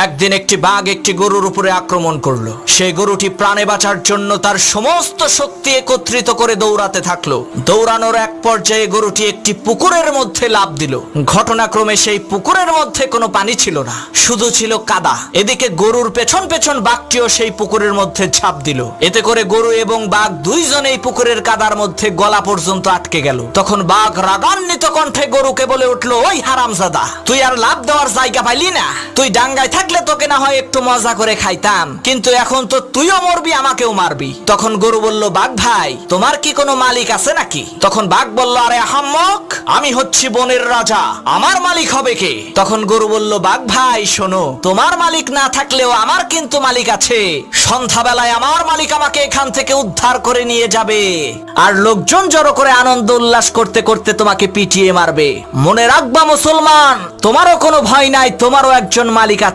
একদিন একটি বাঘ একটি গরুর উপরে আক্রমণ করলো। সেই গরুটি প্রাণে বাঁচার জন্য তার সমস্ত শক্তি একত্রিত করে দৌড়াতে থাকলো। দৌড়ানোর এক পর্যায়ে গরুটি একটি পুকুরের মধ্যে লাফ দিল। ঘটনাক্রমে সেই পুকুরের মধ্যে কোনো পানি ছিল না, শুধু ছিল কাদা। এদিকে গরুর পেছন পেছন বাঘটিও সেই পুকুরের মধ্যে ঝাঁপ দিল। এতে করে গরু এবং বাঘ দুইজনেই পুকুরের কাদার মধ্যে গলা পর্যন্ত আটকে গেল। তখন বাঘ রাগান্বিত কণ্ঠে গরুকে বলে উঠলো, ওই হারামজাদা, তুই আর লাভ দেওয়ার জায়গা পাইলি না? তুই ডাঙ্গায় থাকলে তোকে না হয় একটু মজা করে খাইতাম, কিন্তু এখন তো তুইও মরবি, আমাকেও মারবি। তখন গরু বলল, বাঘ ভাই, তোমার কি কোনো মালিক আছে নাকি? তখন বাঘ বলল, আরে আহাম্মক, আমি হচ্ছি বনের রাজা, আমার মালিক হবে কে? তখন গরু বলল, বাঘ ভাই শোনো, তোমার মালিক না থাকলেও আমার কিন্তু মালিক আছে। সন্ধ্যাবেলায় আমার মালিক আমাকে এখান থেকে উদ্ধার করে নিয়ে যাবে, আর লোকজন জড়ো করে আনন্দ উল্লাস করতে করতে তোমাকে পিটিয়ে মারবে। মনে রাখবা মুসলমান, তোমারও কোনো ভয় নাই, তোমারও একজন মালিক আছে।